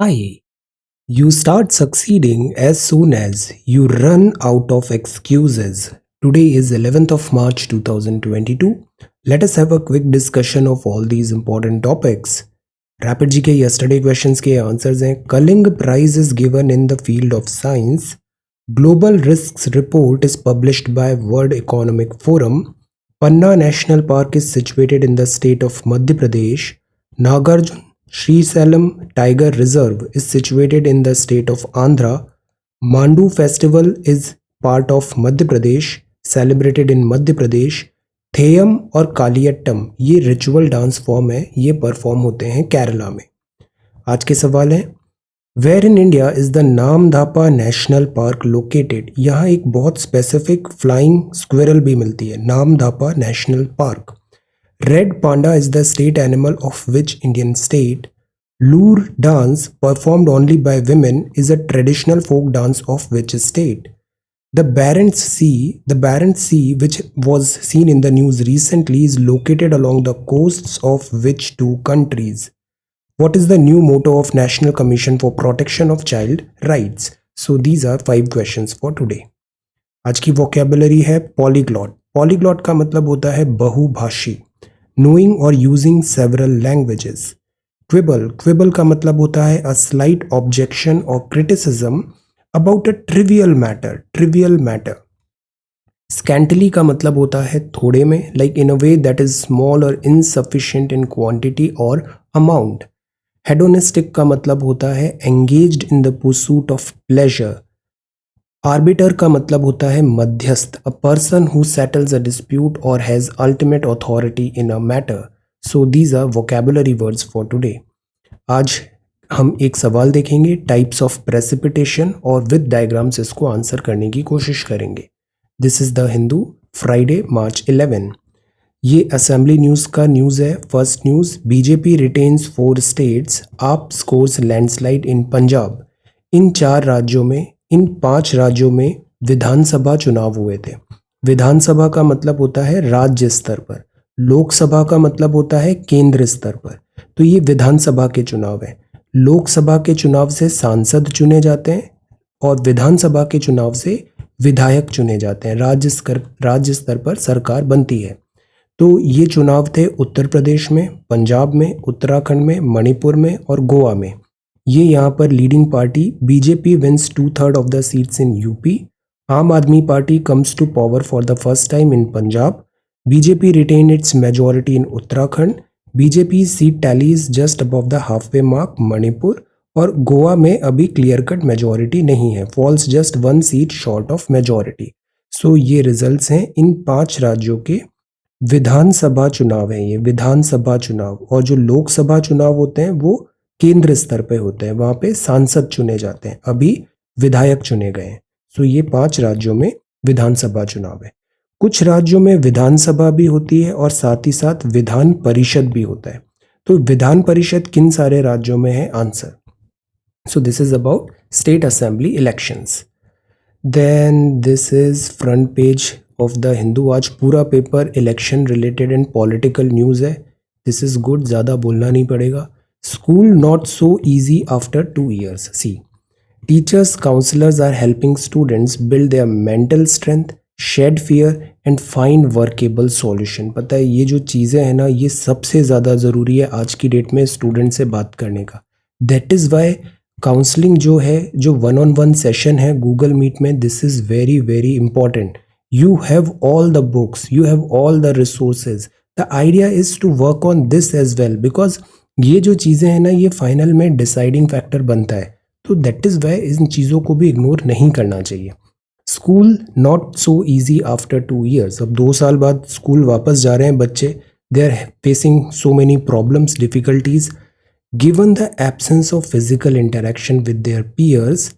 Hi. You start succeeding as soon as you run out of excuses. Today is 11th of March 2022. Let us have a quick discussion of all these important topics. Rapid GK yesterday questions के answers हैं. Kaling Prize is given in the field of science. Global Risks Report is published by World Economic Forum. Panna National Park is situated in the state of Madhya Pradesh. Nagarjun Sri Salem Tiger Reserve is situated in the state of Andhra. Mandu Festival is part of Madhya Pradesh, celebrated in Madhya Pradesh. Theyyam और कालियट्टम ये ritual dance form है, ये perform होते हैं केरला में. आज के सवाल हैं, where in India is the Namdapha national park located. यहाँ एक बहुत स्पेसिफिक फ्लाइंग स्क्विरल भी मिलती है, Namdapha national park. Red panda is the state animal of which Indian state? Loor dance, performed only by women, is a traditional folk dance of which state? The Barents Sea, which was seen in the news recently, is located along the coasts of which two countries? What is the new motto of National Commission for Protection of Child Rights? So these are 5 questions for today. आज की vocabulary है polyglot. Polyglot का मतलब होता है बहुभाषी, knowing or using several languages. Quibble का मतलब होता है a slight objection or criticism about a trivial matter. Scantily का मतलब होता है थोड़े में, like in a way that is small or insufficient in quantity or amount. Hedonistic का मतलब होता है engaged in the pursuit of pleasure. Arbiter का मतलब होता है मध्यस्थ, a person who settles a dispute और has ultimate authority in a matter. So these are vocabulary words for today. आज हम एक सवाल देखेंगे, टाइप्स ऑफ प्रेसिपिटेशन, और विद डायग्राम्स इसको आंसर करने की कोशिश करेंगे. This is the Hindu, Friday March 11. ये असेंबली न्यूज़ का न्यूज़ है. First news, BJP retains 4 states, AAP scores landslide इन पंजाब. इन 5 राज्यों में विधानसभा चुनाव हुए थे. विधानसभा का मतलब होता है राज्य स्तर पर, लोकसभा का मतलब होता है केंद्र स्तर पर. तो ये विधानसभा के चुनाव है. लोकसभा के चुनाव से सांसद चुने जाते हैं और विधानसभा के चुनाव से विधायक चुने जाते हैं. राज्य स्तर पर सरकार बनती है. तो ये चुनाव थे उत्तर प्रदेश में, पंजाब में, उत्तराखंड में, मणिपुर में और गोवा में. ये यहाँ पर leading party BJP wins 2/3 of the seats in UP. Aam Aadmi Party comes to power for the first time in Punjab. BJP retain its majority in Uttarakhand. BJP seat tallies just above the half way mark Manipur. और गोवा में अभी clear cut majority नहीं है, falls just 1 seat short of majority. So ये results हैं इन 5 राज्यों के विधानसभा चुनाव हैं. ये विधानसभा चुनाव, और जो लोकसभा चुनाव होते हैं वो केंद्र स्तर पे होते हैं, वहां पे सांसद चुने जाते हैं, अभी विधायक चुने गए हैं. सो ये 5 राज्यों में विधानसभा चुनाव है. कुछ राज्यों में विधानसभा भी होती है और साथ ही साथ विधान परिषद भी होता है. तो विधान परिषद किन सारे राज्यों में है? Answer. So this is about state assembly elections. Then this is front page of the Hindu. आज पूरा paper election related and political news है. दिस इज गुड, ज़्यादा बोलना नहीं पड़ेगा. School not so easy after 2 years. See, teachers, counselors are helping students build their mental strength, shed fear and find workable solution. पता है ये जो चीज़ें हैं ना, ये सबसे ज़्यादा ज़रूरी है आज की डेट में स्टूडेंट से बात करने का. That is why काउंसलिंग जो है, जो 1-on-1 सेशन है गूगल मीट में, this is very very important. You have all the books, you have all the resources. The idea is to work on this as well, because ये जो चीज़ें हैं ना, ये फाइनल में डिसाइडिंग फैक्टर बनता है. तो दैट इज़ वाई इन चीज़ों को भी इग्नोर नहीं करना चाहिए. School not so easy after 2 years. अब 2 साल बाद स्कूल वापस जा रहे हैं बच्चे. They are facing so many problems, difficulties. Given the absence of physical interaction with their peers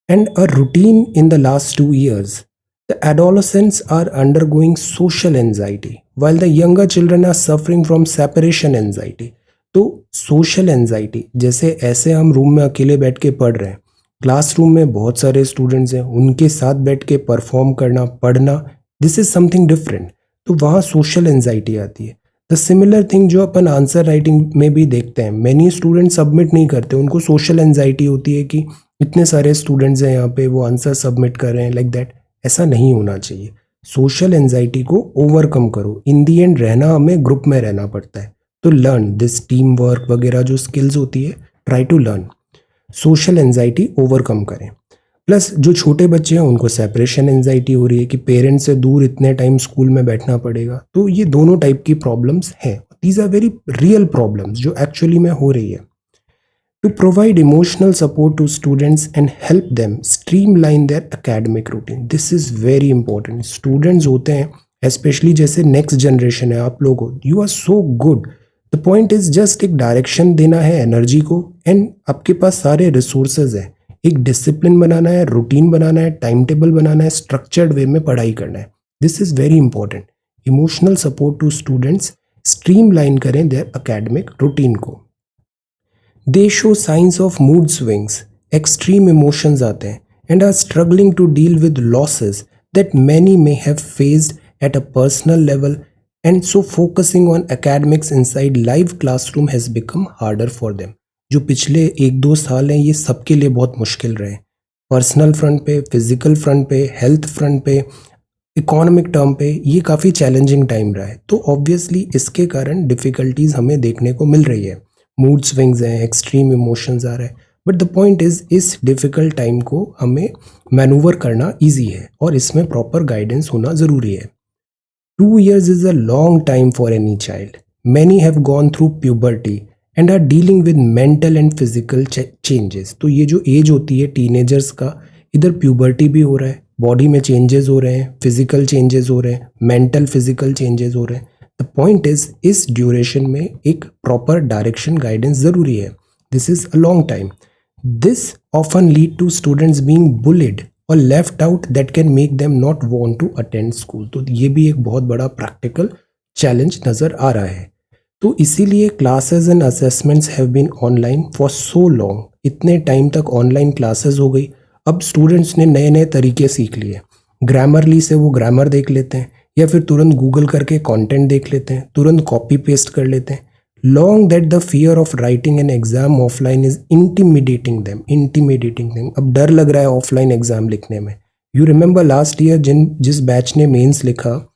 and a routine in the last 2 years, the adolescents are undergoing social anxiety while the younger children are suffering from separation anxiety. तो social anxiety, जैसे ऐसे हम room में अकेले बैठ के पढ़ रहे हैं, क्लासरूम में बहुत सारे स्टूडेंट्स हैं, उनके साथ बैठ के परफॉर्म करना, पढ़ना, दिस इज समथिंग डिफरेंट. तो वहाँ सोशल एंजाइटी आती है. द सिमिलर थिंग जो अपन आंसर राइटिंग में भी देखते हैं, मैनी स्टूडेंट सबमिट नहीं करते, उनको सोशल एंजाइटी होती है कि इतने सारे स्टूडेंट्स हैं यहाँ पे, वो आंसर सबमिट कर रहे हैं, लाइक दैट। ऐसा नहीं होना चाहिए। सोशल एंजाइटी को ओवरकम करो। इन दी एंड रहना हमें ग्रुप में रहना पड़ता है, तो लर्न दिस टीम वर्क वगैरह जो स्किल्स होती है, try to learn. Social anxiety overcome करें। प्लस जो छोटे बच्चे हैं उनको सेपरेशन एंजाइटी हो रही है कि पेरेंट्स से दूर इतने टाइम स्कूल में बैठना पड़ेगा, तो ये दोनों टाइप की प्रॉब्लम्स हैं। These are very real problems जो एक्चुअली में हो रही है। To provide emotional support to students and help them streamline their academic routine, this is very important. Students होते हैं स्पेशली, जैसे नेक्स्ट जनरेशन है, आप लोग हो, you are so good. The point is just एक डायरेक्शन देना है एनर्जी को, एंड आपके पास सारे रिसोर्सेज हैं। एक डिसिप्लिन बनाना है, रूटीन बनाना है, टाइम टेबल बनाना है, स्ट्रक्चर्ड वे में पढ़ाई करना है। This is very important. Emotional support to students, streamline करें देयर एकेडमिक रूटीन को। They show signs of mood swings, extreme emotions आते हैं, and are struggling to deal with losses that many may have faced at a personal level, and so focusing on academics inside live classroom has become harder for them. जो पिछले 1-2 साल हैं, ये सबके लिए बहुत मुश्किल रहे, पर्सनल फ्रंट पे, फिजिकल फ्रंट पे, हेल्थ फ्रंट पे, इकोनॉमिक टर्म पे, ये काफ़ी चैलेंजिंग टाइम रहा है। तो ऑब्वियसली इसके कारण डिफ़िकल्टीज हमें देखने को मिल रही है। मूड स्विंग्स हैं, एक्सट्रीम इमोशंस आ रहे हैं, बट द पॉइंट इज इस डिफ़िकल्ट टाइम को हमें मैनूवर करना ईजी है, और इसमें प्रॉपर गाइडेंस होना ज़रूरी है। 2 years is a long time for any child. Many have gone through puberty and are dealing with mental and physical changes. तो ये जो एज होती है टीनेजर्स का, इधर प्यूबर्टी भी हो रहा है, बॉडी में चेंजेस हो रहे हैं, फिजिकल चेंजेस हो रहे हैं, मेंटल फिजिकल चेंजेस हो रहे हैं। द पॉइंट इज इस ड्यूरेशन में एक प्रॉपर डायरेक्शन गाइडेंस ज़रूरी है। This is a long time. This often lead to students being bullied और left out that can make them not want to attend school. तो ये भी एक बहुत बड़ा प्रैक्टिकल चैलेंज नज़र आ रहा है। तो इसीलिए classes and assessments have been online for so long. इतने टाइम तक ऑनलाइन क्लासेस हो गई, अब स्टूडेंट्स ने नए नए तरीके सीख लिए। ग्रामरली से वो ग्रामर देख लेते हैं, या फिर तुरंत गूगल करके कंटेंट देख लेते हैं, तुरंत कॉपी पेस्ट कर लेते हैं। Long that the fear of writing an exam offline is intimidating them. अब डर लग रहा है ऑफलाइन एग्जाम लिखने में। यू रिमेंबर लास्ट ईयर जिस बैच ने मेंस लिखा,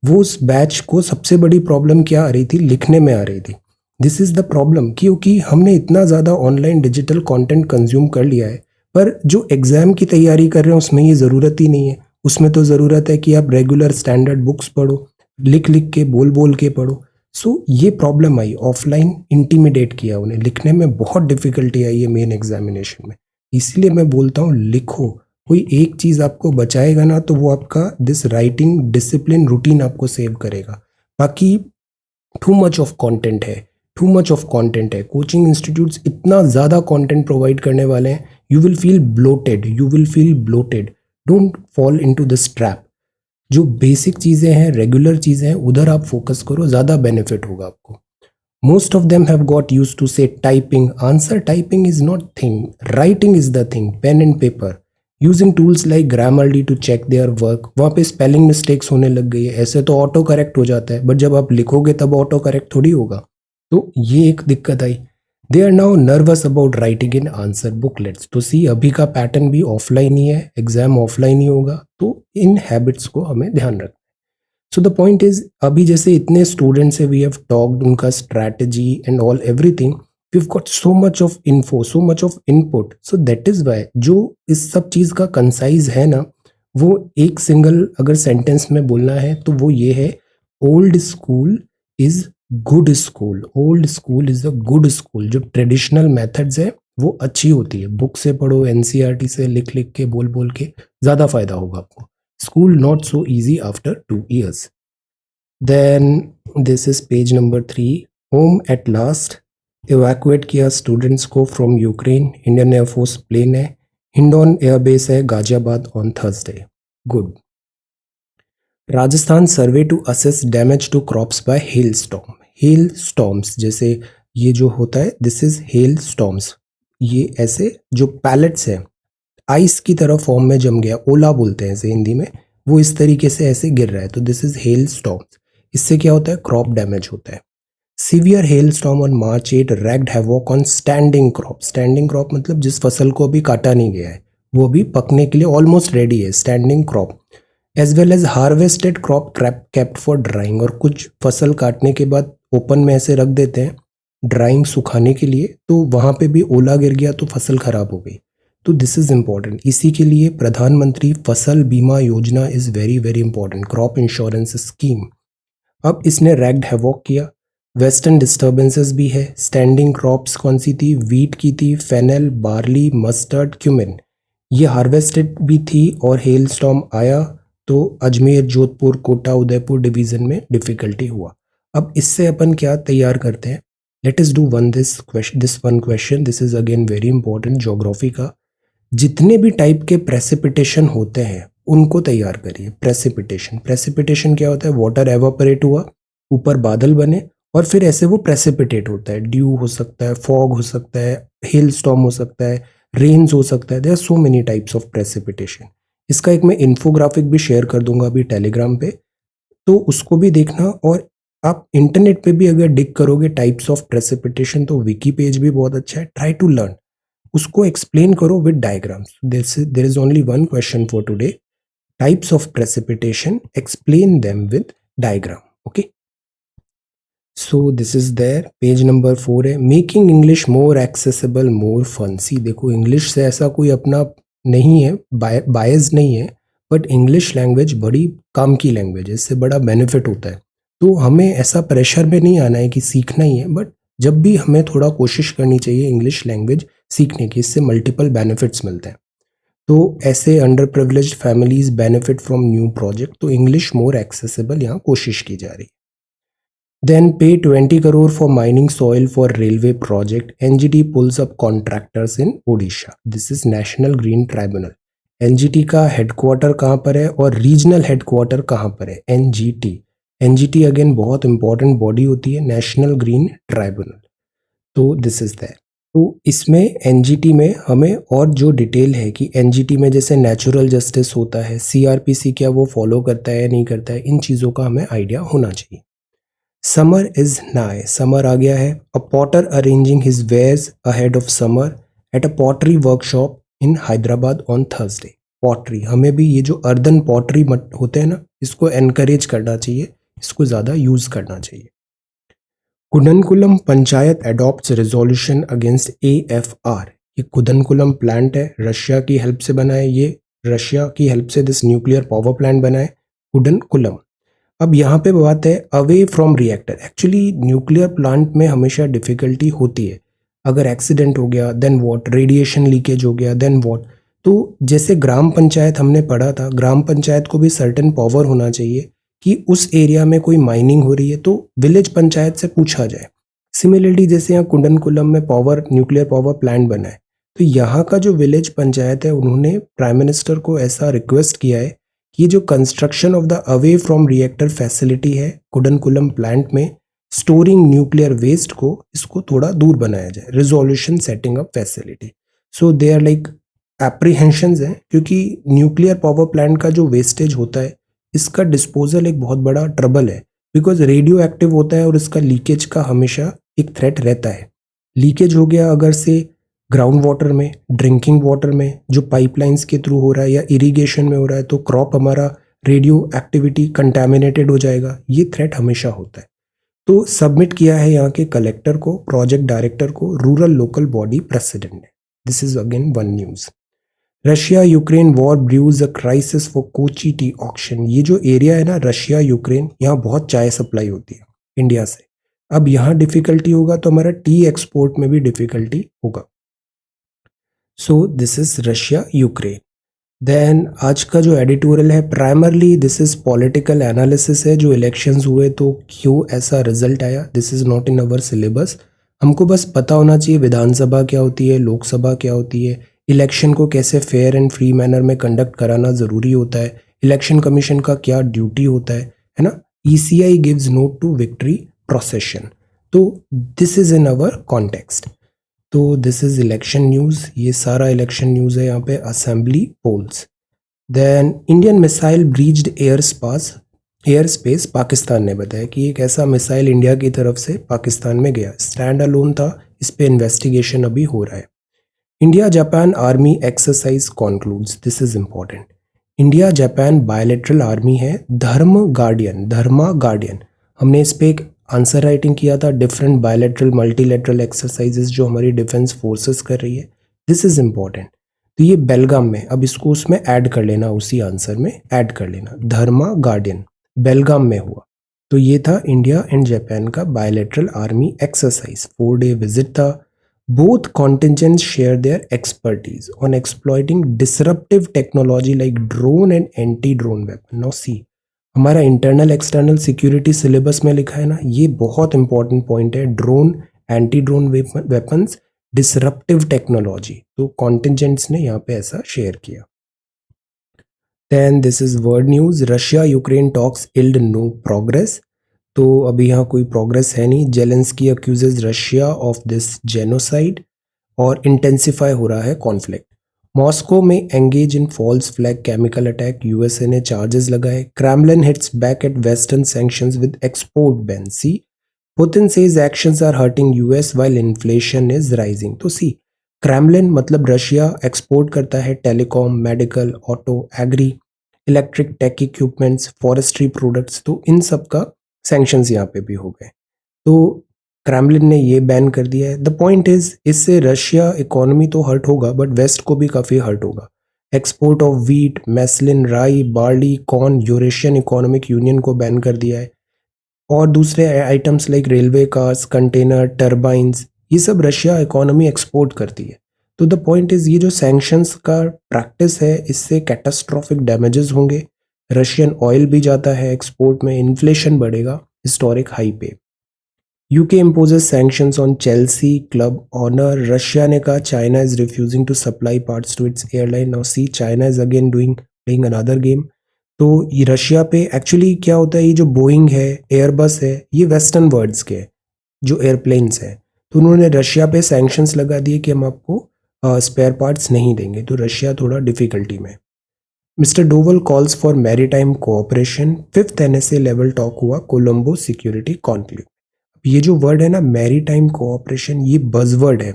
वो उस बैच को सबसे बड़ी प्रॉब्लम क्या आ रही थी? लिखने में आ रही थी। दिस इज द प्रॉब्लम, क्योंकि हमने इतना ज़्यादा ऑनलाइन डिजिटल कंटेंट कंज्यूम कर लिया है, पर जो एग्जाम की तैयारी कर रहे हैं उसमें ये ज़रूरत ही नहीं है। उसमें तो ज़रूरत है कि आप रेगुलर स्टैंडर्ड बुक्स पढ़ो, लिख लिख के, बोल बोल के पढ़ो। सो ये प्रॉब्लम आई, ऑफलाइन इंटीमिडेट किया उन्हें, लिखने में बहुत डिफिकल्टी आई है मेन एग्जामिनेशन में। इसलिए मैं बोलता हूँ लिखो। कोई एक चीज़ आपको बचाएगा ना, तो वो आपका दिस राइटिंग डिसिप्लिन रूटीन आपको सेव करेगा। बाकी टू मच ऑफ कंटेंट है, टू मच ऑफ कंटेंट है। कोचिंग इंस्टीट्यूट्स इतना ज़्यादा कंटेंट प्रोवाइड करने वाले हैं, you will feel bloated. Don't fall into this trap. जो बेसिक चीज़ें हैं, रेगुलर चीज़ें हैं, उधर आप फोकस करो, ज़्यादा बेनिफिट होगा आपको। Most of them have got use to say typing. Answer typing is not thing, writing is the thing. Pen and paper, using tools like Grammarly to check their work. वहाँ पे spelling mistakes होने लग गई है। ऐसे तो auto correct हो जाता है, बट जब आप लिखोगे तब ऑटो करेक्ट थोड़ी होगा। तो ये एक दिक्कत आई। They are now nervous about writing in answer booklets. तो सी, अभी का पैटर्न भी ऑफलाइन ही है, एग्जाम ऑफलाइन ही होगा, तो इन हैबिट्स को हमें ध्यान रखना। सो द पॉइंट इज, अभी जैसे इतने स्टूडेंट्स है, वी हैव टॉक्ड उनका strategy and all everything, we have got so much of info, so much of input. So that is why जो इस सब चीज़ का कंसाइज है ना, वो एक सिंगल अगर सेंटेंस में बोलना है तो वो ये है, old school is good school. Old school is a good school. जो ट्रेडिशनल मेथड्स है वो अच्छी होती है। बुक से पढ़ो, एनसीईआरटी से लिख लिख के, बोल बोल के, ज़्यादा फायदा होगा आपको। School not so easy after 2 years. Then this is page number 3। Home at last. Evacuate किया स्टूडेंट्स को from Ukraine. Indian air force plane है, हिंडौन एयरबेस है, Ghaziabad on Thursday. Good. Rajasthan survey to assess damage to crops by hail storm. Hail storms जैसे ये जो होता है, this is hello storms. ये ऐसे जो पैलेट्स हैं, आइस की तरह फॉर्म में जम गया, ओला बोलते हैं इसे हिंदी में, वो इस तरीके से ऐसे गिर रहा है, तो दिस इज हेल स्टॉर्म्स। इससे क्या होता है? क्रॉप डैमेज होता है। Severe hailstorm on March 8 wreaked havoc on standing crop. Standing crop मतलब जिस फसल को अभी काटा नहीं गया है, वो भी पकने के लिए ऑलमोस्ट रेडी है, standing crop. As well as harvested crop kept for drying. और कुछ फसल काटने के बाद ओपन में ऐसे रख देते हैं ड्राइंग सुखाने के लिए, तो वहाँ पे भी ओला गिर गया तो फसल खराब हो गई. तो दिस इज इम्पॉर्टेंट. इसी के लिए प्रधानमंत्री फसल बीमा योजना is very very important, crop insurance scheme. अब इसने रैग्ड हैवॉक किया. वेस्टर्न डिस्टर्बेंसेस भी है. स्टैंडिंग क्रॉप्स कौन सी थी? वीट की थी, फेनल, बार्ली, मस्टर्ड, क्यूमिन. ये हार्वेस्टेड भी थी और हेल स्टॉर्म आया तो अजमेर, जोधपुर, कोटा, उदयपुर डिवीजन में डिफिकल्टी हुआ. अब इससे अपन क्या तैयार करते हैं? Let us do this one question. This is again very important geography का. जितने भी टाइप के प्रेसिपिटेशन होते हैं उनको तैयार करिए. प्रेसिपिटेशन क्या होता है? वाटर एवापोरेट हुआ, ऊपर बादल बने और फिर ऐसे वो प्रेसिपिटेट होता है. ड्यू हो सकता है, फॉग हो सकता है, हेल स्टॉर्म हो सकता है, रेन्स हो सकता है. There are so many types of precipitation. इसका एक मैं इन्फोग्राफिक भी शेयर कर दूंगा अभी टेलीग्राम पे, तो उसको भी देखना. और आप इंटरनेट पे भी अगर डिग करोगे टाइप्स ऑफ प्रेसिपिटेशन तो विकी पेज भी बहुत अच्छा है. Try to learn. उसको एक्सप्लेन करो with diagrams. There is only one question for today. Types of precipitation, explain them with diagram. Okay, so this is there. Page number 4 है making English more accessible more fun. See देखो, English से ऐसा कोई अपना नहीं है, बायस नहीं है, बट इंग्लिश लैंग्वेज बड़ी काम की लैंग्वेज है, इससे बड़ा बेनिफिट होता है. तो हमें ऐसा प्रेशर में नहीं आना है कि सीखना ही है, बट जब भी हमें थोड़ा कोशिश करनी चाहिए इंग्लिश लैंग्वेज सीखने की, इससे मल्टीपल बेनिफिट्स मिलते हैं. तो ऐसे under privileged families benefit from new project. तो इंग्लिश मोर एक्सेसिबल यहाँ कोशिश की जा रही है. Then pay 20 crore for mining soil for railway project. NGT pulls up contractors in Odisha. This is National Green Tribunal. NGT का headquarter कहाँ पर है और रीजनल हेडक्वार्टर कहाँ पर है? NGT. NGT अगेन बहुत इंपॉर्टेंट बॉडी होती है, नेशनल ग्रीन ट्राइब्यूनल. तो दिस इज दैट. तो इसमें NGT में हमें और जो डिटेल है कि NGT में जैसे नेचुरल जस्टिस होता है, CRPC क्या वो फॉलो करता है या नहीं करता है, इन चीज़ों का हमें आइडिया होना चाहिए. Summer is nigh. समर आ गया है. A potter arranging his wares ahead of summer at a pottery workshop in Hyderabad on Thursday. Pottery, हमें भी ये जो अर्दन पॉटरी होते हैं ना, इसको एनकरेज करना चाहिए, इसको ज़्यादा यूज़ करना चाहिए. Kudankulam panchayat adopts resolution against AFR. ये कुदनकुलम प्लांट है, रशिया की हेल्प से बना है. ये रशिया की हेल्प से दिस न्यूक्लियर पावर प्लांट बना है, कुडनकुलम. अब यहाँ पे बात है away from reactor. Actually nuclear plant में हमेशा डिफिकल्टी होती है. अगर एक्सीडेंट हो गया देन व्हाट, रेडिएशन लीकेज हो गया देन व्हाट. तो जैसे ग्राम पंचायत हमने पढ़ा था, ग्राम पंचायत को भी सर्टेन पावर होना चाहिए कि उस एरिया में कोई माइनिंग हो रही है तो विलेज पंचायत से पूछा जाए. सिमिलरली जैसे यहाँ कुंडनकुलम में पावर न्यूक्लियर पावर प्लांट बना है, तो यहाँ का जो विलेज पंचायत है उन्होंने प्राइम मिनिस्टर को ऐसा रिक्वेस्ट किया है कि जो construction of the away from reactor facility है कुडनकुलम प्लांट में, स्टोरिंग न्यूक्लियर वेस्ट को, इसको थोड़ा दूर बनाया जाए. Resolution setting up facility. So they are like apprehensions हैं, क्योंकि न्यूक्लियर पावर प्लांट का जो वेस्टेज होता है इसका डिस्पोजल एक बहुत बड़ा ट्रबल है, बिकॉज रेडियो एक्टिव होता है और इसका लीकेज का हमेशा एक थ्रेट रहता है. लीकेज हो गया अगर से ग्राउंड वाटर में, ड्रिंकिंग वाटर में जो पाइपलाइंस के थ्रू हो रहा है या इरिगेशन में हो रहा है, तो क्रॉप हमारा रेडियो एक्टिविटी कंटेमिनेटेड हो जाएगा. ये थ्रेट हमेशा होता है. तो सबमिट किया है यहाँ के कलेक्टर को, प्रोजेक्ट डायरेक्टर को, रूरल लोकल बॉडी प्रेसिडेंट ने. This is again one news. Russia Ukraine war brews a crisis for Kochi tea auction. ये जो एरिया है ना रशिया यूक्रेन, यहाँ बहुत चाय सप्लाई होती है इंडिया से. अब यहाँ डिफिकल्टी होगा तो हमारा टी एक्सपोर्ट में भी डिफिकल्टी होगा. So this is Russia Ukraine. Then आज का जो एडिटोरियल है primarily this is political analysis है, जो इलेक्शंस हुए तो क्यों ऐसा रिजल्ट आया. This is not in our syllabus. हमको बस पता होना चाहिए विधानसभा क्या होती है, लोकसभा क्या होती है, इलेक्शन को कैसे फेयर एंड फ्री मैनर में कंडक्ट कराना ज़रूरी होता है, इलेक्शन कमीशन का क्या ड्यूटी होता है ना. ECI gives note to victory procession. तो this is in our context. तो दिस इज इलेक्शन न्यूज़, ये सारा इलेक्शन न्यूज़ है यहाँ पे. Assembly polls. Then Indian missile breached air space. Air space Pakistan ने बताया कि एक ऐसा मिसाइल इंडिया की तरफ से पाकिस्तान में गया, स्टैंड अलोन था, इस पे इन्वेस्टिगेशन अभी हो रहा है। India Japan army exercise concludes, this is important. India Japan bilateral army है, धर्मा गार्डियन। हमने इस पे एक आंसर राइटिंग किया था, डिफरेंट बायलैटरल मल्टीलैटरल एक्सरसाइजेस जो हमारी डिफेंस फोर्सेस कर रही है, दिस इज इंपॉर्टेंट। तो ये बेलगाम में, अब इसको उसमें ऐड कर लेना, उसी आंसर में ऐड कर लेना, धर्मा गार्डियन बेलगाम में हुआ। तो ये था इंडिया एंड जापान का bilateral army exercise, 4 day visit था। Both contingents share their expertise on exploiting disruptive technology like drone and anti-drone weapon. Now see, हमारा इंटरनल एक्सटर्नल सिक्योरिटी सिलेबस में लिखा है ना, ये बहुत इंपॉर्टेंट पॉइंट है, drone, anti drone weapons, disruptive technology. तो कॉन्टिजेंट्स ने यहाँ पे ऐसा शेयर किया। Then this is world news, Russia Ukraine talks yield no progress. तो अभी यहाँ कोई प्रोग्रेस है नहीं। Zelensky accuses Russia of this genocide और इंटेंसिफाई हो रहा है कॉन्फ्लिक्ट। मॉस्को में engage in false flag chemical attack, USA ने चार्जेस लगाए। Kremlin hits back at western sanctions with export ban. See, Putin says actions are hurting US while inflation is rising. तो see, Kremlin मतलब Russia export करता है telecom, medical, auto, agri, electric tech equipments, forestry products, तो इन सब का sanctions यहाँ पे भी हो गए। तो क्रेमलिन ने ये बैन कर दिया है। द पॉइंट इज, इससे रशिया इकोनॉमी तो हर्ट होगा बट वेस्ट को भी काफ़ी हर्ट होगा। एक्सपोर्ट ऑफ वीट, मैसलिन, राई, barley, corn Eurasian economic union को बैन कर दिया है। और दूसरे items like railway cars, container, turbines, ये सब रशिया इकोनॉमी एक्सपोर्ट करती है। तो द पॉइंट इज, ये जो सैंक्शंस का प्रैक्टिस है, इससे कैटास्ट्रॉफिक डैमेजेस होंगे। रशियन ऑयल भी जाता है एक्सपोर्ट में, इन्फ्लेशन बढ़ेगा हिस्टोरिक हाई पे। UK imposes sanctions on Chelsea club owner. Russia ने कहा China is refusing to supply parts to its airline. Now see, China is again playing another game. तो ये रशिया पे एक्चुअली क्या होता है, ये जो बोइंग है, एयरबस है, ये वेस्टर्न वर्ल्ड्स के जो एयरप्लेन्स हैं, तो उन्होंने रशिया पे सैंक्शंस लगा दिए कि हम आपको स्पेयर पार्ट्स नहीं देंगे। तो रशिया थोड़ा डिफिकल्टी में। Mister Doval calls for maritime cooperation, 5th NSA level talk हुआ कोलंबो सिक्योरिटी कॉन्क्लेव। ये जो वर्ड है ना, मैरीटाइम कोऑपरेशन, ये बजवर्ड है।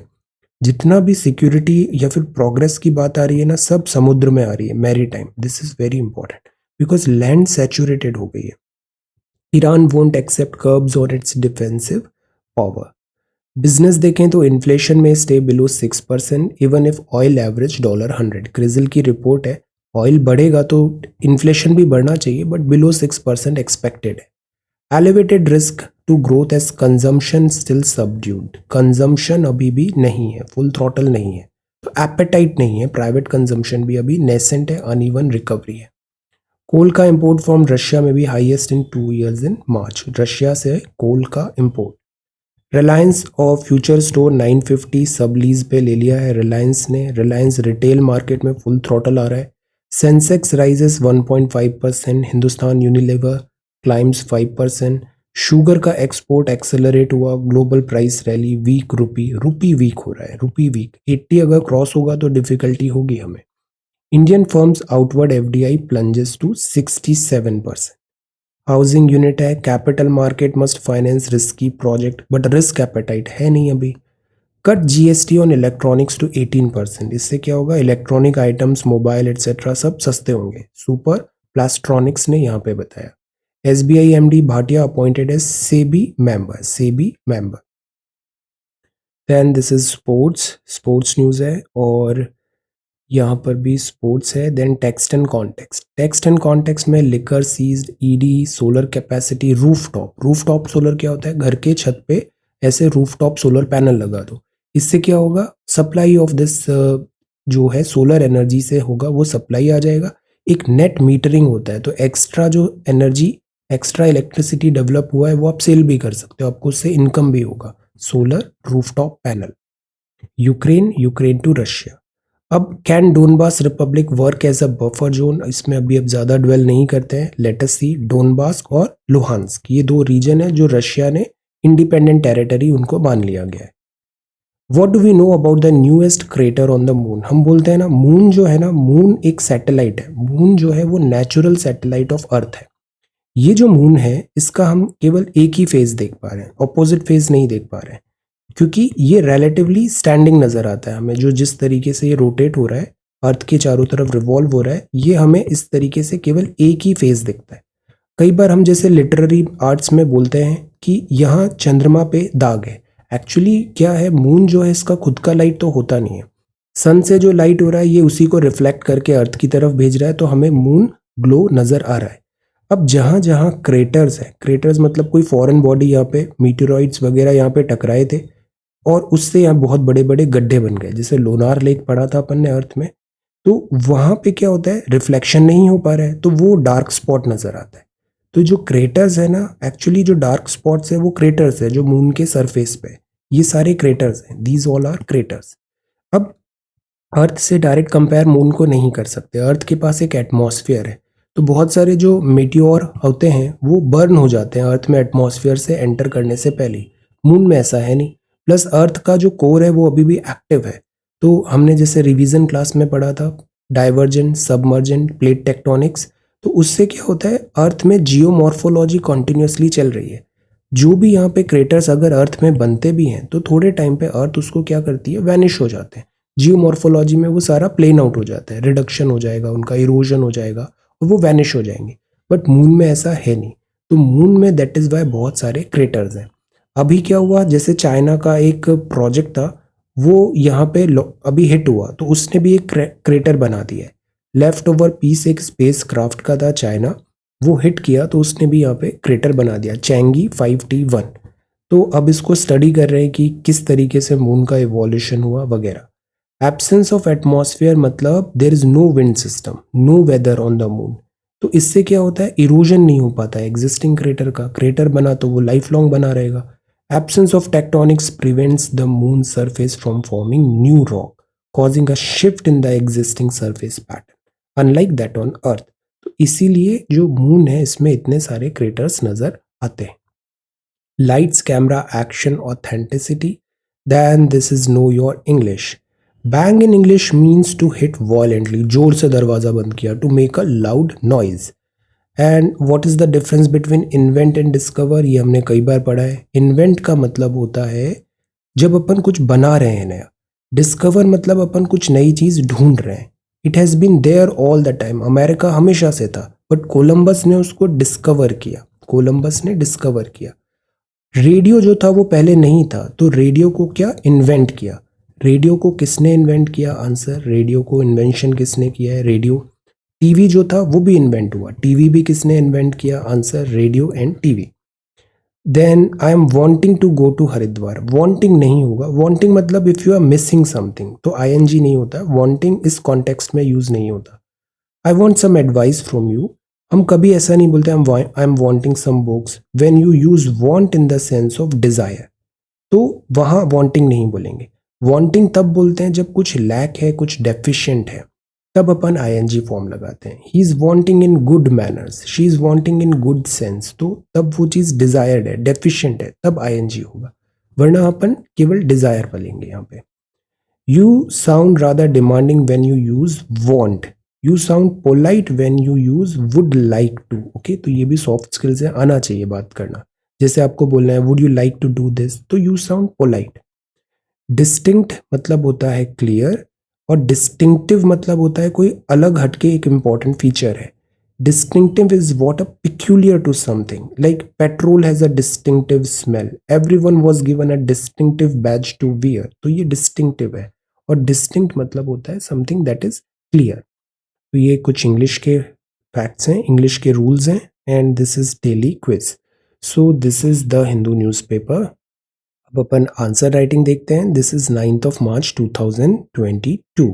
जितना भी सिक्योरिटी या फिर प्रोग्रेस की बात आ रही है ना, सब समुद्र में आ रही है। Maritime, this is very important because land saturated हो गई है। Iran won't accept curbs on its defensive power. Business देखें तो इन्फ्लेशन में stay below 6% even if oil average $100। CRISIL की रिपोर्ट है, ऑयल बढ़ेगा तो इन्फ्लेशन भी बढ़ना चाहिए बट बिलो 6% एक्सपेक्टेड है। Elevated risk to growth as consumption still subdued. Consumption अभी भी नहीं है, फुल थ्रॉटल नहीं है, तो एपेटाइट नहीं है, प्राइवेट कंजम्पशन भी अभी नेसेंट है, अनइवन रिकवरी है। कोल का इंपोर्ट फ्रॉम रशिया में भी highest in 2 years in March. Russia से कोल का इंपोर्ट। रिलायंस और फ्यूचर स्टोर 950 सब लीज पे ले लिया है रिलायंस ने। रिलायंस रिटेल मार्केट में फुल थ्रॉटल आ रहा है। Sensex rises 1.5%, Hindustan Unilever climbs 5%। Sugar का एक्सपोर्ट एक्सेलरेट हुआ, ग्लोबल प्राइस रैली, वीक रूपी वीक हो रहा है, रूपी वीक 80 अगर क्रॉस होगा तो डिफिकल्टी होगी हमें। Indian firms outward FDI plunges to 67%। Housing unit है, capital market must finance risky project but risk appetite है नहीं अभी। Cut GST on electronics to 18%। इससे क्या होगा, इलेक्ट्रॉनिक आइटम्स, मोबाइल एटसेट्रा सब सस्ते होंगे। सुपर प्लास्ट्रॉनिक्स ने यहाँ पे बताया। SBI MD Bhatia appointed as SEBI member. Then this is sports news है और यहाँ पर भी स्पोर्ट्स है। देन टेक्स्ट एंड कॉन्टेक्स्ट में liquor seized, ED, solar capacity, rooftop solar क्या होता है, घर के छत पे ऐसे रूफटॉप सोलर पैनल लगा दो। इससे क्या होगा, सप्लाई ऑफ दिस जो है सोलर एनर्जी से होगा, वो सप्लाई आ जाएगा। एक नेट मीटरिंग होता है, तो एक्स्ट्रा जो एनर्जी, एक्स्ट्रा इलेक्ट्रिसिटी डेवलप हुआ है वो आप सेल भी कर सकते हो, आपको उससे इनकम भी होगा। Solar rooftop panel. Ukraine to Russia. अब can Donbas republic work as a buffer zone, इसमें अभी अब ज़्यादा ड्वेल नहीं करते हैं। लेट अस सी, डोनबास और लुहान्स्क, ये 2 रीजन है जो रशिया ने इंडिपेंडेंट टेरिटरी उनको मान लिया गया है। What do we know about the newest crater on the moon. हम बोलते हैं ना, मून जो है ना, मून एक सैटेलाइट है। मून जो है वो नेचुरल सैटेलाइट ऑफ अर्थ है। ये जो मून है इसका हम केवल एक ही फेज देख पा रहे हैं, ऑपोजिट फेज नहीं देख पा रहे हैं, क्योंकि ये रिलेटिवली स्टैंडिंग नजर आता है हमें। जो जिस तरीके से ये रोटेट हो रहा है, अर्थ के चारों तरफ रिवॉल्व हो रहा है, ये हमें इस तरीके से केवल एक ही फेज दिखता है। कई बार हम जैसे लिटरेरी आर्ट्स में बोलते हैं कि यहाँ चंद्रमा पे दाग है, एक्चुअली क्या है, मून जो है इसका खुद का लाइट तो होता नहीं है। सन से जो लाइट हो रहा है ये उसी को रिफ्लेक्ट करके अर्थ की तरफ भेज रहा है, तो हमें मून ग्लो नजर आ रहा है। अब जहाँ जहाँ क्रेटर्स है, क्रेटर्स मतलब कोई फॉरेन बॉडी यहाँ पे मीटेरॉइड्स वगैरह यहाँ पे टकराए थे और उससे यहाँ बहुत बड़े बड़े गड्ढे बन गए, जैसे लोनार लेक पढ़ा था अपन ने अर्थ में, तो वहां पे क्या होता है, रिफ्लेक्शन नहीं हो पा रहा है तो वो डार्क स्पॉट नजर आता है। तो जो क्रेटर्स है ना, एक्चुअली जो डार्क स्पॉट्स है वो क्रेटर्स है जो मून के सरफेस पे है। ये सारे क्रेटर्स हैं, दीज ऑल आर क्रेटर्स। अब अर्थ से डायरेक्ट कंपेयर मून को नहीं कर सकते, अर्थ के पास एक एटमॉस्फेयर है, तो बहुत सारे जो मेटियोर होते हैं वो बर्न हो जाते हैं अर्थ में एटमॉस्फेयर से एंटर करने से पहले। मून में ऐसा है नहीं। प्लस अर्थ का जो कोर है वो अभी भी एक्टिव है। तो हमने जैसे रिवीजन क्लास में पढ़ा था डाइवर्जेंट, सबमर्जेंट, प्लेट टेक्टोनिक्स, तो उससे क्या होता है, अर्थ में जियोमॉर्फोलॉजी कॉन्टिन्यूसली चल रही है। जो भी यहाँ पे क्रेटर्स अगर अर्थ में बनते भी हैं तो थोड़े टाइम पे अर्थ उसको क्या करती है, वैनिश हो जाते हैं। जियोमॉर्फोलॉजी में वो सारा प्लेन आउट हो जाता है, रिडक्शन हो जाएगा, उनका इरोजन हो जाएगा और वो वैनिश हो जाएंगे। बट मून में ऐसा है नहीं। तो मून में दैट इज वाई बहुत सारे क्रेटर्स हैं। अभी क्या हुआ, जैसे चाइना का एक प्रोजेक्ट था वो यहाँ पे अभी हिट हुआ, तो उसने भी एक क्रेटर बना दिया है। लेफ्ट ओवर पीस एक स्पेस क्राफ्ट का था चाइना, वो हिट किया तो उसने भी यहाँ पे क्रेटर बना दिया, चैंगी 5T1। तो अब इसको स्टडी कर रहे हैं कि किस तरीके से मून का इवोल्यूशन हुआ वगैरह। एब्सेंस ऑफ एटमॉस्फेयर मतलब there is no wind system, no weather on the moon. तो इससे क्या होता है, इरोजन नहीं हो पाता है एग्जिस्टिंग क्रेटर का, क्रेटर बना तो वो लाइफ लॉन्ग बना रहेगा। Absence of tectonics prevents the moon surface from forming new rock, causing a shift in the existing surface pattern unlike that on earth. तो इसीलिए जो मून है इसमें इतने सारे क्रेटर्स नजर आते हैं। Lights, camera, action, authenticity. Then this is know your English. Bang in English means to hit violently, जोर से दरवाजा बंद किया, to make a loud noise. And what is the difference between invent and discover? ये हमने कई बार पढ़ा है। invent का मतलब होता है जब अपन कुछ बना रहे हैं नया। डिस्कवर मतलब अपन कुछ नई चीज ढूंढ रहे हैं। It has been there all the time, America हमेशा से था, बट कोलंबस ने उसको डिस्कवर किया, कोलंबस ने डिस्कवर किया। रेडियो जो था वो पहले नहीं था, तो रेडियो को क्या इन्वेंट किया। रेडियो को किसने इन्वेंट किया, आंसर रेडियो को इन्वेंशन किसने किया है, रेडियो। टीवी जो था वो भी इन्वेंट हुआ, टीवी भी किसने इन्वेंट किया, answer radio and TV. Then I am wanting to go to Haridwar, wanting नहीं होगा, वॉन्टिंग मतलब if you are missing something, तो ING नहीं होता, वॉन्टिंग इस कॉन्टेक्स्ट में यूज नहीं होता। I want some advice from you, हम कभी ऐसा नहीं बोलते I am wanting some books when you use want in the sense of desire, तो वहां वांटिंग नहीं बोलेंगे। वांटिंग तब बोलते हैं जब कुछ लैक है, कुछ डेफिशिएंट है, तब अपन ING फॉर्म लगाते हैं। He is wanting in good manners, she is wanting in good sense, तो तब वो चीज डिजायर्ड है, डेफिशिएंट है, तब ING होगा, वरना अपन केवल डिजायर बोलेंगे यहाँ पे। You sound rather demanding when you use want, you sound polite when you use would like to. Okay, तो ये भी सॉफ्ट स्किल्स है, आना चाहिए बात करना। जैसे आपको बोलना है would you like to do this, तो यू साउंड पोलाइट। डिस्टिंक्ट मतलब होता है क्लियर, और डिस्टिंक्टिव मतलब होता है कोई अलग हटके एक इंपॉर्टेंट फीचर है। Distinctive is what a peculiar to something, like petrol has a distinctive smell, everyone was given a distinctive badge to wear, तो ये डिस्टिंक्टिव है। और डिस्टिंक्ट मतलब होता है समथिंग दैट इज क्लियर। तो ये कुछ इंग्लिश के फैक्ट्स हैं, इंग्लिश के रूल्स हैं, and this is daily quiz. So this is the Hindu newspaper. अब अपन आंसर राइटिंग देखते हैं। This is 9 March 2022।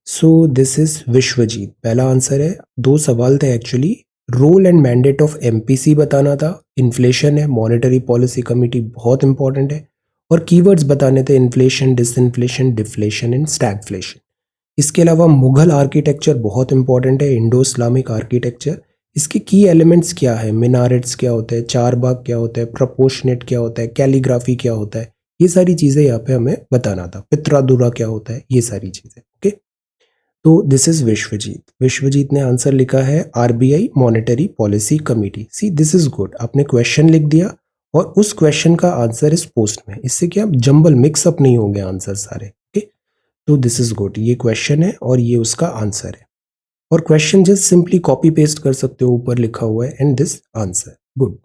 So this is Vishwajit, पहला आंसर है। दो सवाल थे actually, role and mandate of MPC बताना था, इन्फ्लेशन है, मॉनेटरी पॉलिसी कमिटी बहुत इंपॉर्टेंट है, और कीवर्ड्स बताने थे, inflation, disinflation, deflation and stagflation. इसके अलावा मुगल आर्किटेक्चर बहुत इंपॉर्टेंट है, इंडो इस्लामिक आर्किटेक्चर। इसके की एलिमेंट्स क्या है, मिनारेट्स क्या होते हैं, चार बाग क्या होता है, प्रपोर्शनेट क्या होता है, कैलीग्राफी क्या होता है, ये सारी चीज़ें यहाँ पे हमें बताना था। पित्रादुरा क्या होता है, ये सारी चीज़ें। ओके, तो दिस इज विश्वजीत। विश्वजीत ने आंसर लिखा है RBI monetary policy committee. C this is good, आपने क्वेश्चन लिख दिया और उस क्वेश्चन का आंसर इस पोस्ट में, इससे क्या जंबल मिक्सअप नहीं होंगे आंसर सारे। ओके, तो दिस इज गुड, ये क्वेश्चन है और ये उसका आंसर है। और question just simply copy paste कर सकते हो, ऊपर लिखा हुआ है एंड दिस आंसर। गुड।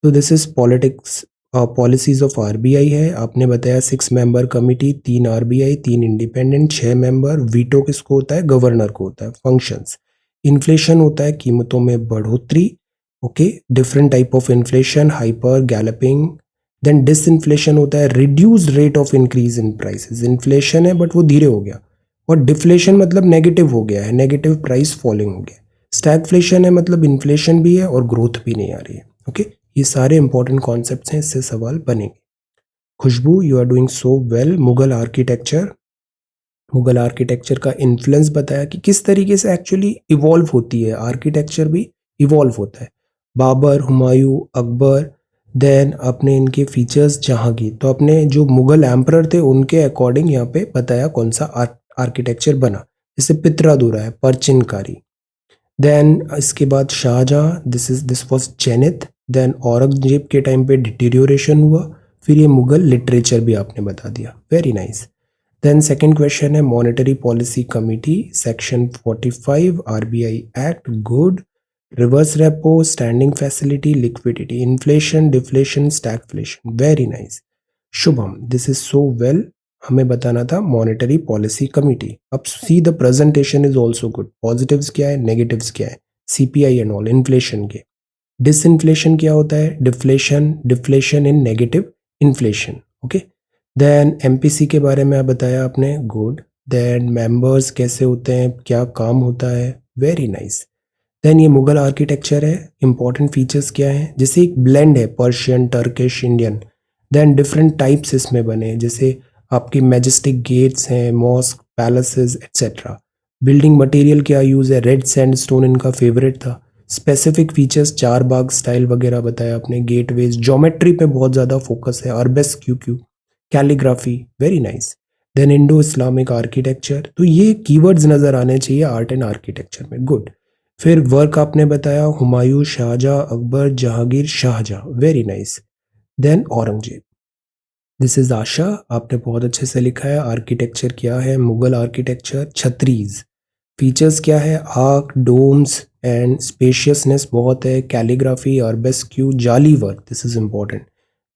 तो this is politics policies of RBI है। आपने बताया 6 member committee, 3 RBI, 3 independent, 6 member. Veto किसको होता है? गवर्नर को होता है। फंक्शंस, इन्फ्लेशन होता है कीमतों में बढ़ोतरी। Okay, different type of inflation, hyper, galloping. Then disinflation होता है reduced rate of increase in prices. Inflation है बट वो धीरे हो गया। और डिफ्लेशन मतलब नेगेटिव हो गया है, नेगेटिव प्राइस फॉलिंग हो गया। स्टैगफ्लेशन है मतलब इन्फ्लेशन भी है और ग्रोथ भी नहीं आ रही है। ओके, ये सारे इंपॉर्टेंट कॉन्सेप्ट्स हैं, इससे सवाल बनेंगे। Khushbu, you are doing so well. Mughal architecture, Mughal architecture का इन्फ्लुएंस बताया कि किस तरीके से एक्चुअली इवॉल्व होती है, आर्किटेक्चर भी इवॉल्व होता है। बाबर, हुमायूं, अकबर। देन अपने इनके फीचर्स, जहांगीर। तो अपने जो मुगल एम्परर थे उनके अकॉर्डिंग यहाँ पे बताया कौन सा आर्किटेक्चर बना। जैसे पित्रादुरा है, परचिनकारी। देन इसके बाद Shah Jahan, this was zenith. Then Aurangzeb के टाइम पे डिटीरियोरेशन हुआ। फिर ये मुगल लिटरेचर भी आपने बता दिया, very nice. Then second question है monetary policy committee, section 45 RBI act. Good. Reverse repo, standing facility, liquidity, inflation, deflation, stagflation, very nice. Shubham, this is so well. हमें बताना था मॉनेटरी पॉलिसी कमिटी। अब see the presentation is also good. Positives क्या है, negatives क्या है, CPI and all, inflation के। Disinflation क्या होता है? Deflation, deflation in negative inflation. Okay, then MPC के बारे में बताया आपने, गुड। देन मेंबर्स कैसे होते हैं, क्या काम होता है, वेरी नाइस। देन ये मुगल आर्किटेक्चर है, इंपॉर्टेंट फीचर्स क्या हैं? जैसे एक ब्लेंड है, Persian, Turkish, Indian. Then different types इसमें बने, जैसे आपकी मैजेस्टिक गेट्स हैं, mosque, palaces etcetera. Building material क्या यूज़ है? रेड सैंडस्टोन इनका फेवरेट था। स्पेसिफिक फीचर्स, चार बाग स्टाइल वगैरह बताया आपने। गेटवेज, ज्योमेट्री पे बहुत ज़्यादा फोकस है, arabesque, calligraphy, very nice. Then Indo Islamic architecture. तो ये कीवर्ड्स नज़र आने चाहिए आर्ट एंड आर्किटेक्चर में, गुड। फिर वर्क आपने बताया, Humayun, Shahjahan, Akbar, Jahangir, Shahjahan, very nice. Then Aurangzeb. This is Asha, आपने बहुत अच्छे से लिखा है। आर्किटेक्चर क्या है? मुगल आर्किटेक्चर, छत्रीज। फीचर्स क्या है? आर्क, डोम्स एंड स्पेशियसनेस बहुत है। कैलीग्राफी, अरबेस्क्यू, जाली work, this is important.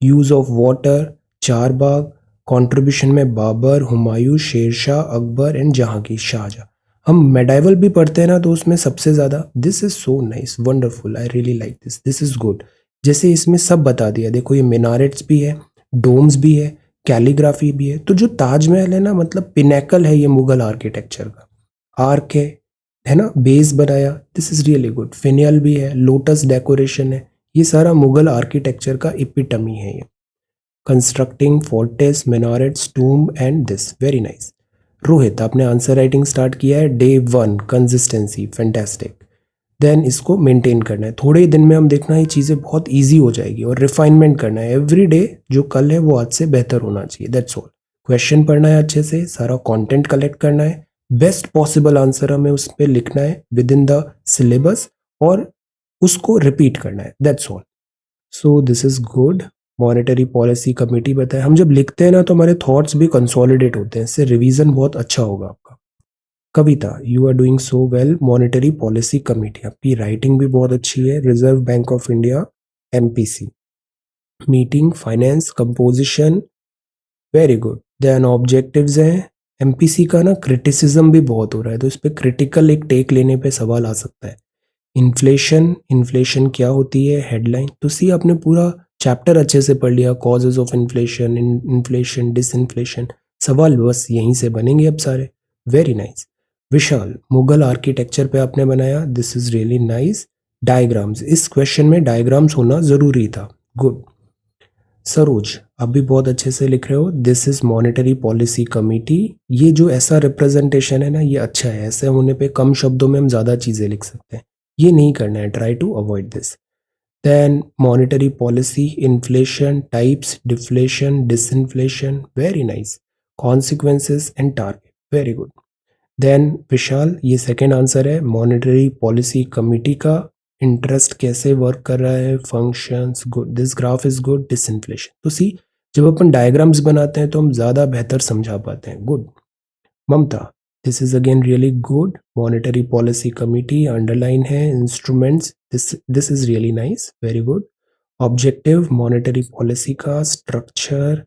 Use of water, चार बाग। कॉन्ट्रीब्यूशन में बाबर, हुमायूं, शेरशाह, अकबर एंड जहांगीर, शाहजहां। हम मेडाइवल भी पढ़ते हैं ना, तो उसमें सबसे ज्यादा, this is so nice, wonderful, I really like this is good. जैसे इसमें सब बता दिया, देखो ये मिनारेट्स भी है, डोम्स भी है, कैलीग्राफी भी है। तो जो ताजमहल है ना, मतलब पिनेकल है ये मुगल आर्किटेक्चर का। आर्क है ना, बेस बनाया, this is really good. Finial भी है, लोटस डेकोरेशन है, ये सारा मुगल आर्किटेक्चर का इपिटमी है ये। Constructing fortress, minarets, tomb and this, very nice. Rohit, आपने आंसर राइटिंग स्टार्ट किया है। Day 1 consistency, fantastic. देन इसको मेंटेन करना है, थोड़े ही दिन में हम देखना ये चीज़ें बहुत इजी हो जाएगी। और रिफाइनमेंट करना है एवरी डे, जो कल है वो आज से बेहतर होना चाहिए, दैट्स ऑल। क्वेश्चन पढ़ना है अच्छे से, सारा कंटेंट कलेक्ट करना है, बेस्ट पॉसिबल आंसर हमें उस पर लिखना है विद इन द सिलेबस, और उसको रिपीट करना है, that's all. So this is good. Monetary policy committee बताया, हम जब लिखते हैं ना तो हमारे थॉट्स भी कंसोलिडेट होते हैं, इससे रिवीजन बहुत अच्छा होगा आपका। Kavita, you are doing so well. Monetary policy committee, आपकी राइटिंग भी बहुत अच्छी है। Reserve Bank of India, MPC. Meeting, finance, composition, very good. Then objectives हैं। एमपीसी का ना क्रिटिसिज्म भी बहुत हो रहा है, तो इस पे क्रिटिकल एक टेक लेने पे सवाल आ सकता है। इन्फ्लेशन, इन्फ्लेशन क्या होती है, हेडलाइन। तो सी आपने पूरा चैप्टर अच्छे से पढ़ लिया, causes of inflation, inflation, disinflation. सवाल बस यहीं से बनेंगे अब सारे, वेरी नाइस। विशाल, मुगल आर्किटेक्चर पे आपने बनाया, this is really nice. Diagrams, इस क्वेश्चन में डायग्राम्स होना जरूरी था, गुड। सरोज, आप भी बहुत अच्छे से लिख रहे हो। This is monetary policy committee. ये जो ऐसा रिप्रेजेंटेशन है ना, ये अच्छा है, ऐसे होने पे कम शब्दों में हम ज्यादा चीजें लिख सकते हैं। ये नहीं करना है, try to avoid this. Then monetary policy, inflation, types, deflation, disinflation, very nice. Consequences and target, very good. Then Vishal, ये सेकेंड आंसर है। मॉनेटरी पॉलिसी कमिटी का इंटरेस्ट कैसे वर्क कर रहा है, functions good, this graph is good, disinflation. तो see, जब अपन diagrams बनाते हैं तो हम ज़्यादा बेहतर समझा पाते हैं। Good. Mamta, this is again really good. Monetary policy committee underline है, instruments, this is really nice, very good. Objective monetary policy का, structure,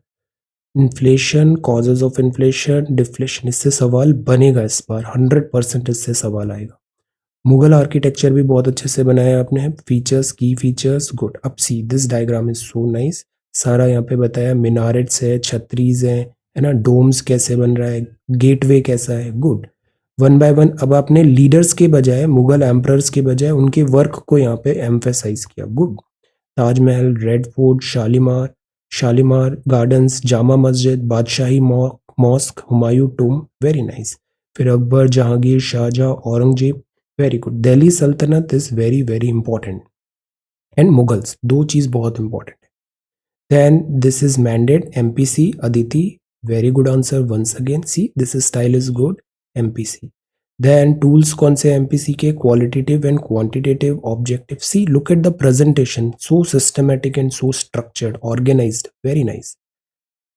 inflation, causes of inflation, deflation, इससे सवाल बनेगा इस बार 100% इससे सवाल आएगा। मुगल आर्किटेक्चर भी बहुत अच्छे से बनाया आपने, फीचर्स, की फीचर्स, गुड। अब see, this diagram is so nice, सारा यहाँ पे बताया, मिनारेट्स है, छत्रीज है ना, डोम्स कैसे बन रहा है, गेटवे कैसा है, गुड। वन बाय वन अब आपने लीडर्स के बजाय, मुगल एम्परर्स के बजाय उनके वर्क को यहाँ पे एम्फेसाइज किया, good. Taj Mahal, red fort, Shalimar, Shalimar gardens, Jama Masjid, Badshahi mosque, Humayun tomb, very nice. फिर Akbar, Jahangir, Shahjahan, Aurangzeb, very good. Delhi Sultanate is very very important, and Mughals, दो चीज बहुत इंपॉर्टेंट है। Then this is mandate, MPC, Aditi, very good answer once again. See, this style is good, MPC. Then tools कौन से MPC के, qualitative and quantitative, objective. See, look at the presentation, so systematic and so structured, organized, very nice.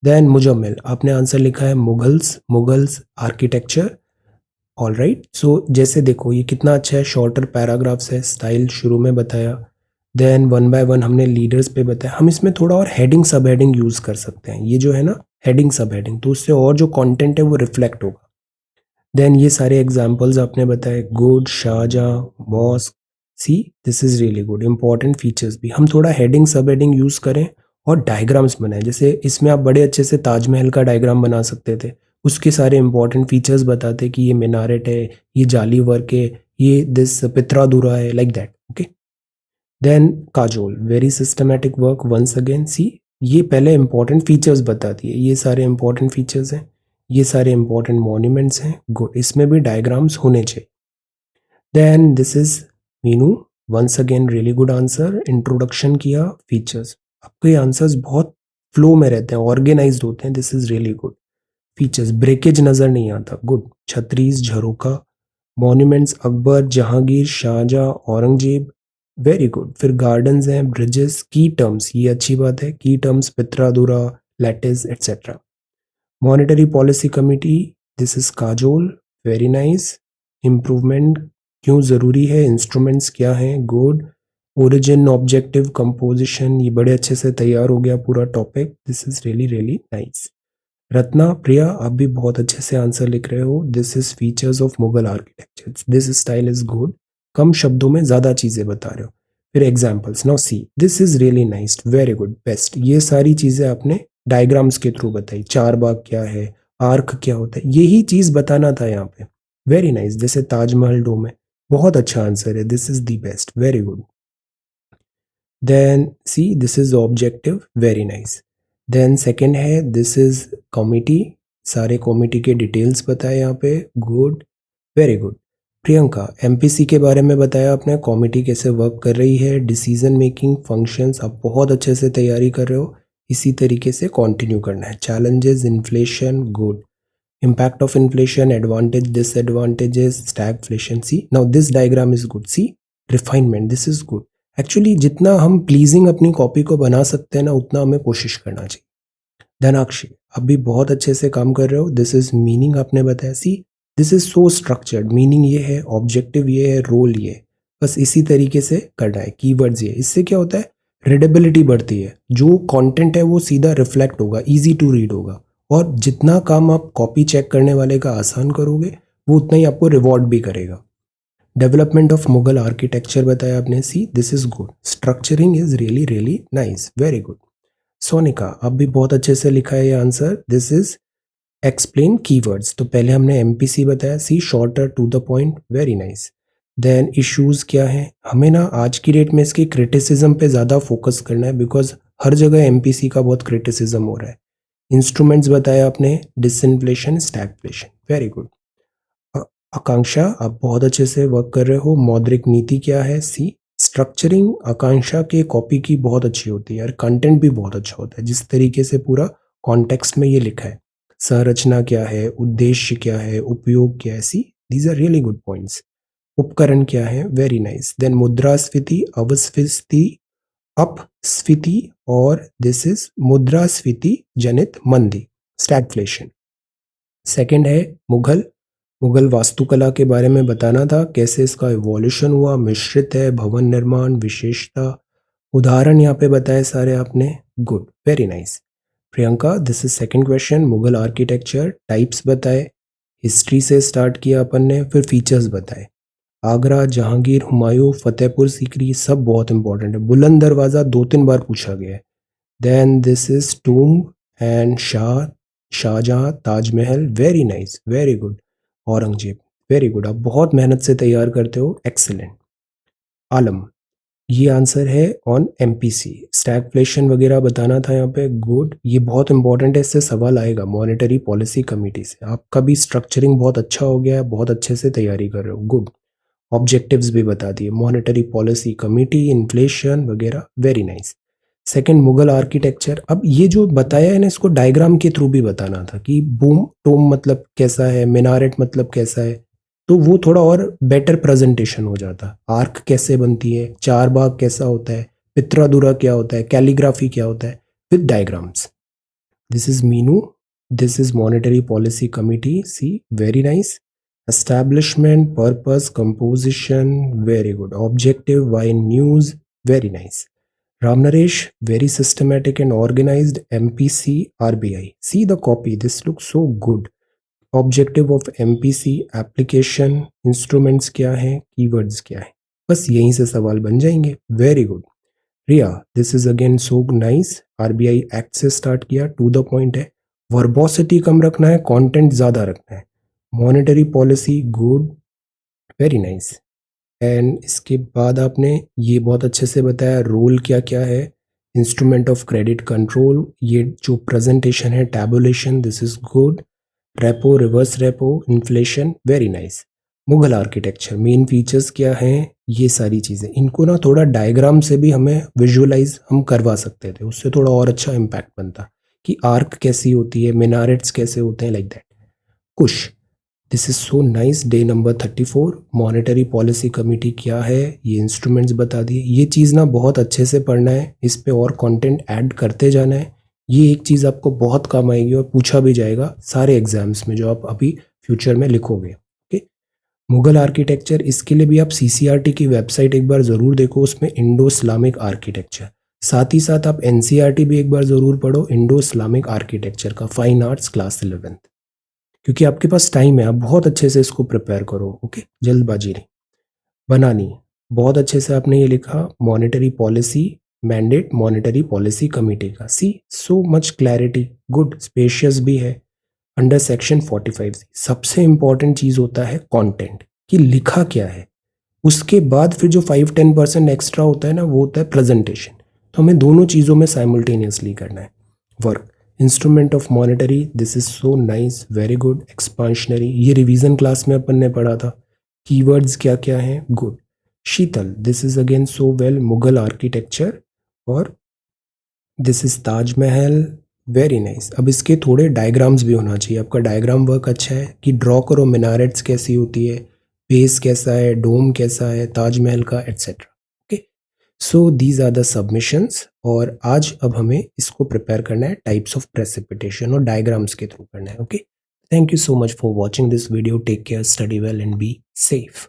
Then Muzammil, आपने answer लिखा है Mughals, Mughals architecture, all right. So जैसे देखो ये कितना अच्छा है, शॉर्टर पैराग्राफ्स है, स्टाइल शुरू में बताया, देन वन बाय वन हमने लीडर्स पे बताया। हम इसमें थोड़ा और हेडिंग सब हेडिंग यूज कर सकते हैं, ये जो है ना हेडिंग सब हेडिंग, तो उससे और जो कंटेंट है वो रिफ्लेक्ट होगा। देन ये सारे एग्जांपल्स आपने बताए, good, Shah Jahan, mosque. See, this is really good, important features भी। हम थोड़ा हेडिंग सब हेडिंग यूज करें और डायग्राम्स बनाएं, जैसे इसमें आप बड़े अच्छे से ताजमहल का डायग्राम बना सकते थे, उसके सारे इंपॉर्टेंट फीचर्स बताते कि ये मीनारेट है, ये जाली वर्क है, ये दिस पित्रादुरा है, like that, okay. Then Kajol, very systematic work once again. See, ये पहले इंपॉर्टेंट फीचर्स बताती है, ये सारे इंपॉर्टेंट फीचर्स हैं, ये सारे इंपॉर्टेंट मॉन्यूमेंट्स हैं, गुड। इसमें भी डायग्राम्स होने चाहिए। Then this is Meenu, once again really good answer, introduction किया, फीचर्स। आपके आंसर्स बहुत फ्लो में रहते हैं, ऑर्गेनाइज्ड होते हैं, this is really good. Features, breakage नजर नहीं आता, good. Chhatris, jharokha, monuments, Akbar, Jahangir, Shahjahan, Aurangzeb, very good. फिर गार्डन्स हैं, ब्रिजेस, की टर्म्स, ये अच्छी बात है, key terms, pietra dura, lattice, etcetera. Monetary policy committee, this is Kajol, very nice. Improvement क्यों ज़रूरी है, इंस्ट्रूमेंट्स क्या हैं, गुड। ओरिजिन, ऑब्जेक्टिव, कंपोजिशन, ये बड़े अच्छे से तैयार हो गया पूरा topic, this is really really nice. Ratna, Priya, आप भी बहुत अच्छे से आंसर लिख रहे हो, this is features of Mughal architecture, this style is good, कम शब्दों में ज़्यादा चीज़ें बता रहे हो। फिर examples, now see, this is really nice, very good, best. ये सारी चीज़ें आपने डायग्राम्स के थ्रू बताई, चार बाग क्या है, आर्क क्या होता है, यही चीज़ बताना था यहाँ पे, वेरी नाइस। जैसे ताजमहल डोम है, बहुत अच्छा आंसर है, this is the best, very good. Then see, this is objective, very nice. Then second है, दिस इज कमिटी, सारे कमिटी के डिटेल्स बताए यहाँ पे, good, very good. Priyanka, MPC के बारे में बताया आपने, कमिटी कैसे वर्क कर रही है, डिसीजन मेकिंग, फंक्शंस, आप बहुत अच्छे से तैयारी कर रहे हो, इसी तरीके से कंटिन्यू करना है। Challenges, inflation, good. Impact of inflation, advantage, disadvantages, stagflation. See, now this diagram is good. See, refinement, this is good. Actually जितना हम प्लीजिंग अपनी कॉपी को बना सकते हैं ना, उतना हमें कोशिश करना चाहिए। धनाक्षी, आप भी बहुत अच्छे से काम कर रहे हो, दिस इज मीनिंग आपने बताया। See, this is so structured, meaning ये है, ऑब्जेक्टिव ये है, रोल ये है, बस इसी तरीके से करना है, कीवर्ड्स ये, इससे क्या होता है, रीडेबिलिटी बढ़ती है, जो कंटेंट है वो सीधा रिफ्लेक्ट होगा, इजी टू रीड होगा, और जितना काम आप कॉपी चेक करने वाले का आसान करोगे, वो उतना ही आपको रिवॉर्ड भी करेगा। डेवलपमेंट ऑफ मुगल आर्किटेक्चर बताया आपने। See, this is good, structuring is really really nice, very good. Sonika, आप भी बहुत अच्छे से लिखा है ये answer, this is explain keywords, तो पहले हमने एमपीसी बताया। See, shorter, to the point, very nice. Then issues क्या है, हमें ना आज की डेट में इसकी क्रिटिसिज्म पे ज़्यादा फोकस करना है, बिकॉज हर जगह एमपीसी का बहुत क्रिटिसिज्म हो रहा है। इंस्ट्रूमेंट्स बताया आपने, डिसइंफ्लेशन, स्टैगफ्लेशन, वेरी गुड। आकांक्षा, आप बहुत अच्छे से वर्क कर रहे हो, मौद्रिक नीति क्या है। सी, स्ट्रक्चरिंग आकांक्षा के कॉपी की बहुत अच्छी होती है और कंटेंट भी बहुत अच्छा होता है, जिस तरीके से पूरा कॉन्टेक्स्ट में ये लिखा है। संरचना क्या है, उद्देश्य क्या है, उपयोग क्या है, see these are really good points. उपकरण क्या है, वेरी नाइस। देन मुद्रास्फीति, अवस्फीति, अपस्फीति, और दिस इज मुद्रास्फीति जनित मंदी, स्टैगफ्लेशन। सेकंड है मुगल। मुगल वास्तुकला के बारे में बताना था, कैसे इसका इवोल्यूशन हुआ, मिश्रित है, भवन निर्माण, विशेषता, उदाहरण यहाँ पे बताए सारे आपने, good, very nice. Priyanka, this is second question. Mughal architecture types बताए, हिस्ट्री से स्टार्ट किया अपन ने, फिर फीचर्स बताए। आगरा, जहांगीर, हुमायूं, फतेहपुर सीकरी, सब बहुत इंपॉर्टेंट है। बुलंद दरवाजा 2-3 बार पूछा गया है। Then this is tomb and Shah Jahan, Taj Mahal, very nice, very good. Aurangzeb, very good, आप बहुत मेहनत से तैयार करते हो, एक्सीलेंट। आलम, ये आंसर है ऑन एमपीसी। स्टैगफ्लेशन वगैरह बताना था यहाँ पे, गुड, ये बहुत इंपॉर्टेंट है, इससे सवाल आएगा मॉनेटरी पॉलिसी कमेटी से। आपका भी स्ट्रक्चरिंग बहुत अच्छा हो गया है, बहुत अच्छे से तैयारी कर रहे हो, गुड। ऑब्जेक्टिव्स भी बता दिए, मॉनेटरी पॉलिसी कमेटी, इन्फ्लेशन वगैरह, very nice. Second, Mughal architecture. अब ये जो बताया है ना, इसको डायग्राम के थ्रू भी बताना था कि बूम टोम मतलब कैसा है, मिनारेट मतलब कैसा है, तो वो थोड़ा और बेटर प्रेजेंटेशन हो जाता। आर्क कैसे बनती है, चार बाग कैसा होता है, पित्रादुरा क्या होता है, कैलीग्राफी क्या होता है, with diagrams. This is Meenu, this is monetary policy committee, see very nice. Establishment, purpose, composition, very good. Objective, why news, very nice. Ram Naresh, very systematic and organized. MPC, RBI. See the copy. This looks so good. Objective of MPC, application, instruments क्या है, keywords क्या है, बस यहीं से सवाल बन जाएंगे। Very good. Riya, this is again so nice. RBI Act से स्टार्ट किया, to the point है। Verbosity कम रखना है, content ज़्यादा रखना है। Monetary policy, good. Very nice. And इसके बाद आपने ये बहुत अच्छे से बताया, रोल क्या क्या है, इंस्ट्रूमेंट ऑफ क्रेडिट कंट्रोल, ये जो प्रेजेंटेशन है, tabulation, this is good. Repo, reverse repo, inflation, very nice. Mughal architecture, main features क्या हैं, ये सारी चीज़ें, इनको ना थोड़ा डायग्राम से भी हमें विजुअलाइज हम करवा सकते थे, उससे थोड़ा और अच्छा इम्पैक्ट बनता कि आर्क कैसी होती है, मिनारेट्स कैसे होते हैं, लाइक दैट। कुछ, this is so nice. Day number 34, monetary policy committee क्या है, ये इंस्ट्रूमेंट्स बता दिए। ये चीज़ ना बहुत अच्छे से पढ़ना है, इस पे और कंटेंट ऐड करते जाना है। ये एक चीज़ आपको बहुत काम आएगी और पूछा भी जाएगा सारे एग्जाम्स में जो आप अभी फ्यूचर में लिखोगे। ओके, मुगल आर्किटेक्चर, इसके लिए भी आप CCRT की वेबसाइट एक बार ज़रूर देखो, उसमें इंडो इस्लामिक आर्किटेक्चर। साथ ही साथ आप NCERT भी एक बार ज़रूर पढ़ो, इंडो इस्लामिक आर्किटेक्चर का, फाइन आर्ट्स क्लास 11th, क्योंकि आपके पास टाइम है, आप बहुत अच्छे से इसको प्रिपेयर करो। ओके, जल्दबाजी नहीं। बनानी, बहुत अच्छे से आपने ये लिखा, monetary policy mandate, monetary policy committee का, see so much clarity, good, spacious भी है। अंडर सेक्शन 45 सबसे इंपॉर्टेंट चीज होता है कंटेंट, कि लिखा क्या है। उसके बाद फिर जो 5-10% एक्स्ट्रा होता है ना, वो होता है प्रेजेंटेशन। तो हमें दोनों चीज़ों में साइमल्टेनियसली करना है work. Instrument of monetary, this is so nice, very good. Expansionary, ये रिवीजन क्लास में अपन ने पढ़ा था। कीवर्ड्स क्या क्या हैं, good. Sheetal, this is again so well, Mughal architecture. और this is Taj Mahal, very nice. अब इसके थोड़े डायग्राम्स भी होना चाहिए, आपका डायग्राम वर्क अच्छा है कि ड्रॉ करो, मिनारेट्स कैसी होती है, बेस कैसा है, डोम कैसा है ताजमहल का, etcetera. Okay, so these are the submissions. और आज अब हमें इसको प्रिपेयर करना है टाइप्स ऑफ प्रेसिपिटेशन और डायग्राम्स के थ्रू करना है। Okay, thank you so much for watching this video, take care, study well and be safe.